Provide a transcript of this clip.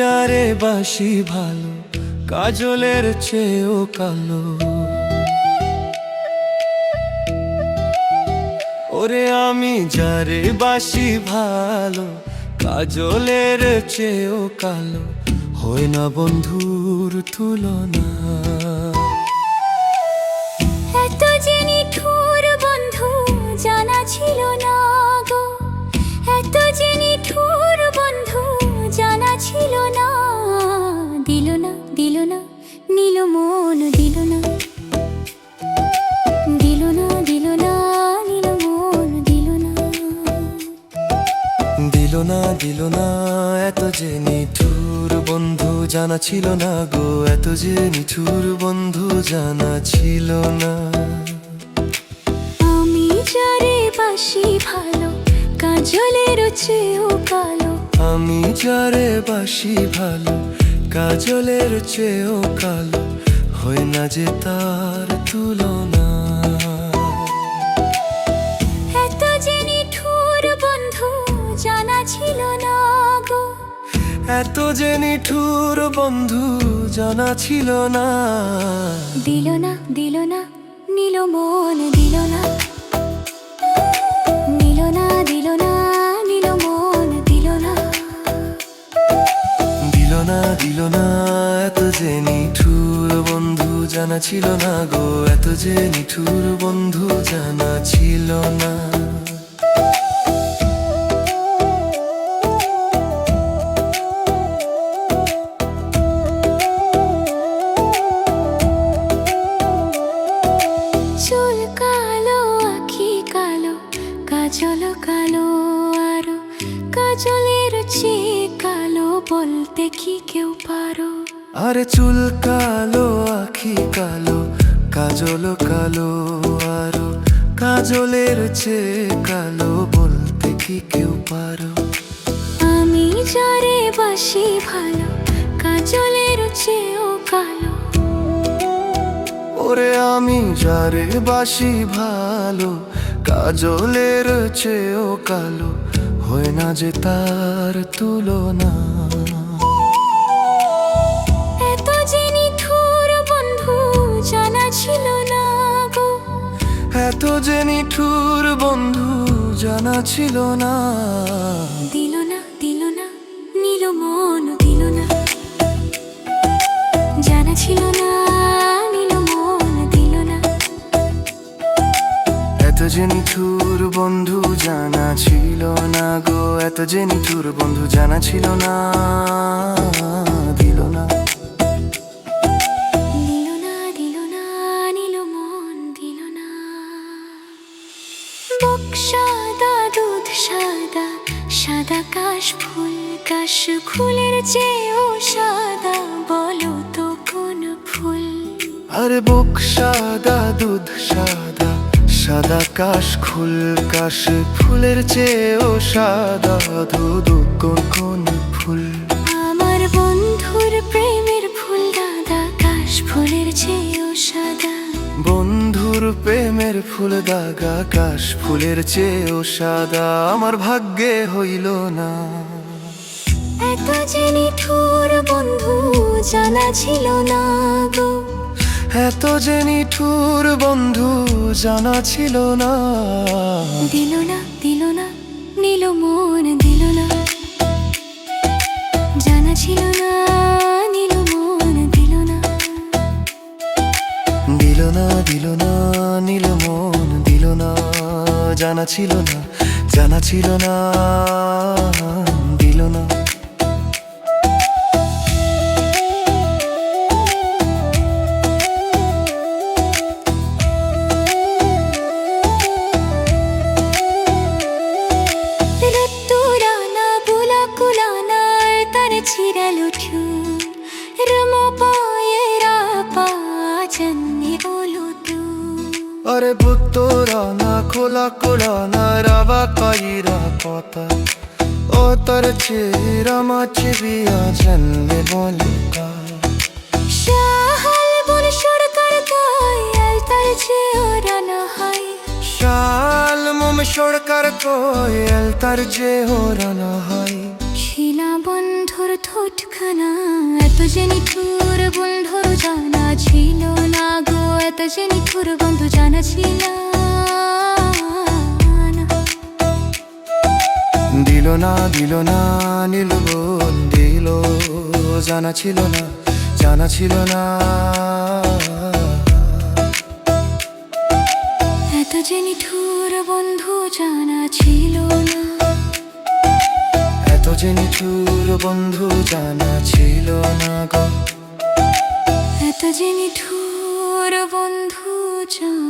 যারে বাসি ভালো কাজলের চেয়েও কালো। ওরে আমি যারে বাসি ভালো কাজলের চেয়েও কালো, হয় না বন্ধুর তুলনা। এত যে নিঠুর বন্ধু জানা ছিল না গো, এত যে নিঠুর বন্ধু জানা ছিল না। দিল না দিল না নীল মন, দিল না দিল না দিল না নীল মন, দিল না দিল না দিল না এত যে নিঠুর বন্ধু জানা ছিল না গো, এত যে নিঠুর বন্ধু জানা ছিল না। আমি যারে বাসি ভালো কাজলের চেয়েও কালো, আমি যারে বাসি ভালো কাজলের চেয়েও কালো, হয় না যে তার তুলনা। এত যে নিঠুর বন্ধু জানা ছিল না গো, এত যে নিঠুর বন্ধু জানা ছিল না। দিল না দিল না নীল মন, দিল না দিল না দিল না নীল মন, দিল না দিল না দিল না এত যে নিঠুর বন্ধু জানা ছিল না গো, এত যে নিঠুর বন্ধু জানা ছিল না। চুল কালো আখি কালো কাজল কালো, আরো কাজলের চেয়ে কালো বলতে কি কেউ পারো। আরে চুল কালো আখি কালো কাজল কালো, আরো কাজলের চেয়ে কালো বলতে কি কেউ পারো। আমি যারে বাসি ভালো কাজলের চেয়েও কালো, ওরে আমি যারে বাসি ভালো কাজলের চেয়েও কালো, হয় না যে তার তুলনা। এত যে নিঠুর বন্ধু জানা ছিল না গো, এত যে নিঠুর বন্ধু জানা ছিল না। দিল না দিল না নীল মন, দিল না জানা ছিল না নীল মন, দিল না এত যে নিঠুর বন্ধু জানা ছিল না গো, এত যে নিঠুর বন্ধু জানা ছিল না। দিল না দিল না দিল না নীল মন, দিল না। বক সাদা দুধ সাদা সাদা কাশ ফুল, কাশ ফুলের চেয়েও সাদা বলো তো কোন ফুল। আরে বুক সাদা দুধ সাদা সাদা কাশ ফুল, কাশ ফুলের চেয়েও সাদা দুধ কোন কোন ফুল। আমার বন্ধুর প্রেমের ফুল দাদা কাশ ফুলের চেয়েও সাদা, বন্ধুর প্রেমের ফুল দাগা কাশ ফুলের চেয়েও সাদা, আমার ভাগ্যে হইল না। এত যে নিঠুর বন্ধু জানা ছিল না গো, এত যে নিঠুর বন্ধু জানা ছিল না। দিল না দিল না নীল মন, দিল না জানা ছিল না নীল মন, দিল না দিল না দিল না নীল মন, দিল না জানা ছিল না, জানা ছিল না, দিল না। রতুরানা বুলা কুলানা তার ছিড়ালো ঠুল, রম পায়েরা পাচন্নি বলো তু। আরে বুত্তরা না খোলা কোলা না রাবা কাইরা কথা, ও তার চেরা মাছে বিয়া জন্মে বলে কা। শাহাল বল সরকার তাই আল তার চেয়ে ওরানা হয়, শাল মোম সরকার কোয়েল তার যে ওরানা হয়। ছিলাম বন্ধুর ঠোঁটখানা এত যে নিঠুর বন্ধুর জানা ছিল না গো, এত যে নিঠুর বন্ধু জানা ছিল না। দিল না দিল না নীল বোন দিল, জানা ছিল না জানা ছিল না। এত যে নিঠুর বন্ধু জানা ছিল না, এত যে নিঠুর বন্ধু জানা ছিল না গো, এত যে নিঠুর বন্ধু জানা